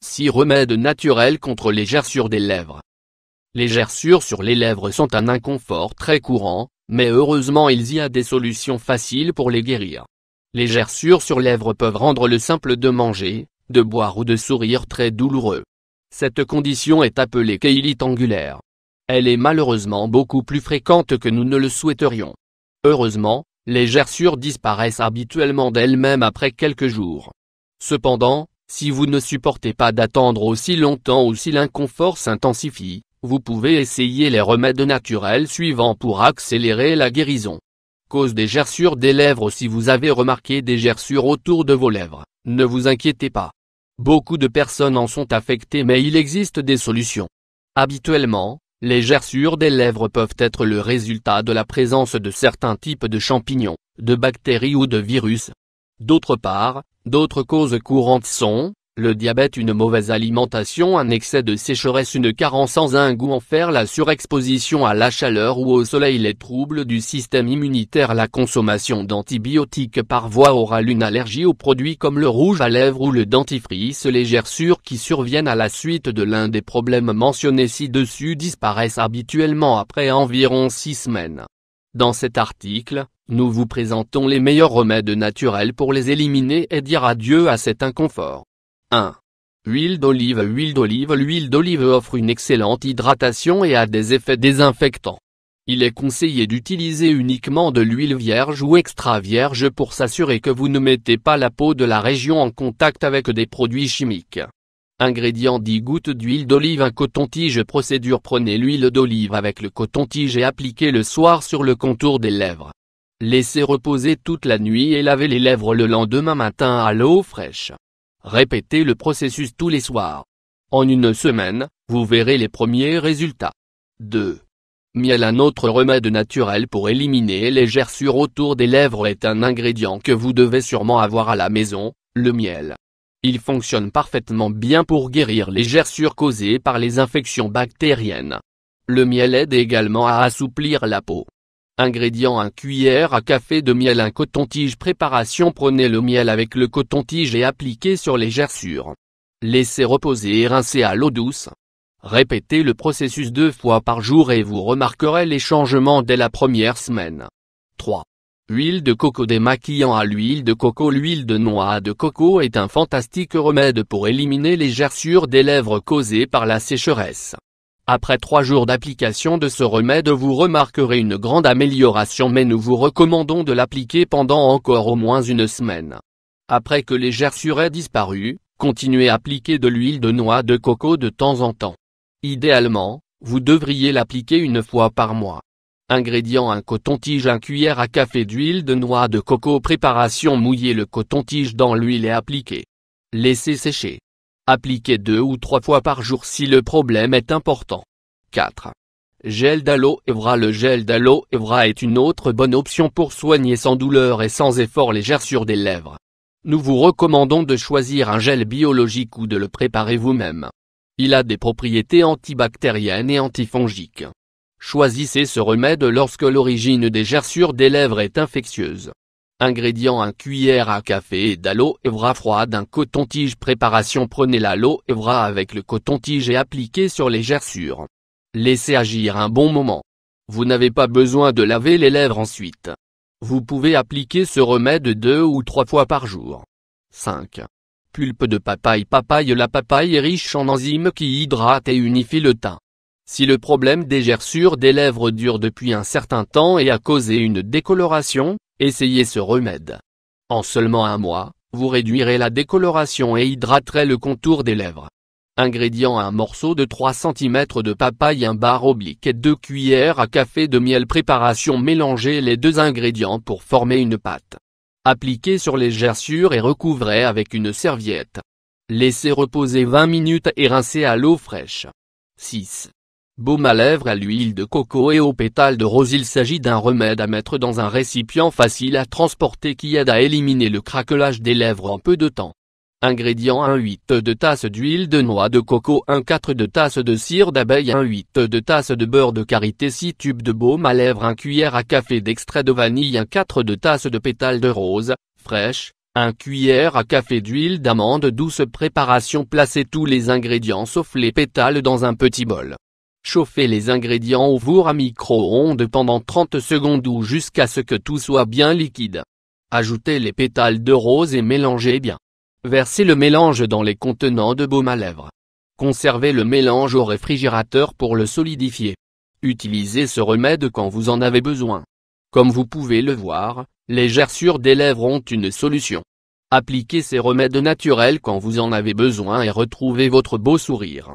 6 remèdes naturels contre les gerçures des lèvres. Les gerçures sur les lèvres sont un inconfort très courant, mais heureusement il y a des solutions faciles pour les guérir. Les gerçures sur lèvres peuvent rendre le simple de manger, de boire ou de sourire très douloureux. Cette condition est appelée kéylite angulaire. Elle est malheureusement beaucoup plus fréquente que nous ne le souhaiterions. Heureusement, les gerçures disparaissent habituellement d'elles-mêmes après quelques jours. Cependant, si vous ne supportez pas d'attendre aussi longtemps ou si l'inconfort s'intensifie, vous pouvez essayer les remèdes naturels suivants pour accélérer la guérison. Cause des gerçures des lèvres. Si vous avez remarqué des gerçures autour de vos lèvres, ne vous inquiétez pas. Beaucoup de personnes en sont affectées, mais il existe des solutions. Habituellement, les gerçures des lèvres peuvent être le résultat de la présence de certains types de champignons, de bactéries ou de virus. D'autre part, d'autres causes courantes sont le diabète, une mauvaise alimentation, un excès de sécheresse, une carence en zinc ou en fer, la surexposition à la chaleur ou au soleil, les troubles du système immunitaire, la consommation d'antibiotiques par voie orale, une allergie aux produits comme le rouge à lèvres ou le dentifrice. Les gerçures qui surviennent à la suite de l'un des problèmes mentionnés ci-dessus disparaissent habituellement après environ 6 semaines. Dans cet article, nous vous présentons les meilleurs remèdes naturels pour les éliminer et dire adieu à cet inconfort. 1. Huile d'olive. L'huile d'olive offre une excellente hydratation et a des effets désinfectants. Il est conseillé d'utiliser uniquement de l'huile vierge ou extra vierge pour s'assurer que vous ne mettez pas la peau de la région en contact avec des produits chimiques. Ingrédients: 10 gouttes d'huile d'olive, un coton-tige. Procédure: prenez l'huile d'olive avec le coton-tige et appliquez le soir sur le contour des lèvres. Laissez reposer toute la nuit et lavez les lèvres le lendemain matin à l'eau fraîche. Répétez le processus tous les soirs. En une semaine, vous verrez les premiers résultats. 2. Miel. Un autre remède naturel pour éliminer les gerçures autour des lèvres est un ingrédient que vous devez sûrement avoir à la maison, le miel. Il fonctionne parfaitement bien pour guérir les gerçures causées par les infections bactériennes. Le miel aide également à assouplir la peau. Ingrédients: 1 cuillère à café de miel, un coton-tige. Préparation: prenez le miel avec le coton-tige et appliquez sur les gerçures. Laissez reposer et rincez à l'eau douce. Répétez le processus 2 fois par jour et vous remarquerez les changements dès la première semaine. 3. Huile de coco. Démaquillant à l'huile de coco. L'huile de noix de coco est un fantastique remède pour éliminer les gerçures des lèvres causées par la sécheresse. Après 3 jours d'application de ce remède, vous remarquerez une grande amélioration, mais nous vous recommandons de l'appliquer pendant encore au moins une semaine. Après que les gerçures aient disparu, continuez à appliquer de l'huile de noix de coco de temps en temps. Idéalement, vous devriez l'appliquer une fois par mois. Ingrédients: 1 coton-tige, 1 cuillère à café d'huile de noix de coco. Préparation: mouillez le coton-tige dans l'huile et appliquez. Laissez sécher. Appliquez 2 ou 3 fois par jour si le problème est important. 4. Gel d'aloe vera. Le gel d'aloe vera est une autre bonne option pour soigner sans douleur et sans effort les gerçures des lèvres. Nous vous recommandons de choisir un gel biologique ou de le préparer vous-même. Il a des propriétés antibactériennes et antifongiques. Choisissez ce remède lorsque l'origine des gerçures des lèvres est infectieuse. Ingrédients: 1 cuillère à café d'aloe vera froide, un coton-tige. Préparation: prenez l'aloe vera avec le coton-tige et appliquez sur les gerçures. Laissez agir un bon moment. Vous n'avez pas besoin de laver les lèvres ensuite. Vous pouvez appliquer ce remède 2 ou 3 fois par jour. 5. Pulpe de papaye. La papaye est riche en enzymes qui hydratent et unifient le teint. Si le problème des gerçures des lèvres dure depuis un certain temps et a causé une décoloration, essayez ce remède. En seulement 1 mois, vous réduirez la décoloration et hydraterez le contour des lèvres. Ingrédients: 1 morceau de 3 cm de papaye, un bar oblique et 2 cuillères à café de miel. Préparation: mélangez les 2 ingrédients pour former une pâte. Appliquez sur les gerçures et recouvrez avec une serviette. Laissez reposer 20 minutes et rincez à l'eau fraîche. 6. Baume à lèvres à l'huile de coco et aux pétales de rose. Il s'agit d'un remède à mettre dans un récipient facile à transporter qui aide à éliminer le craquelage des lèvres en peu de temps. Ingrédients: 1/8 de tasse d'huile de noix de coco, 1/4 de tasse de cire d'abeille, 1/8 de tasse de beurre de karité, 6 tubes de baume à lèvres, 1 cuillère à café d'extrait de vanille, 1/4 de tasse de pétales de rose, fraîche, 1 cuillère à café d'huile d'amande douce. Préparation: placez tous les ingrédients sauf les pétales dans un petit bol. Chauffez les ingrédients au four à micro-ondes pendant 30 secondes ou jusqu'à ce que tout soit bien liquide. Ajoutez les pétales de rose et mélangez bien. Versez le mélange dans les contenants de baume à lèvres. Conservez le mélange au réfrigérateur pour le solidifier. Utilisez ce remède quand vous en avez besoin. Comme vous pouvez le voir, les gerçures des lèvres ont une solution. Appliquez ces remèdes naturels quand vous en avez besoin et retrouvez votre beau sourire.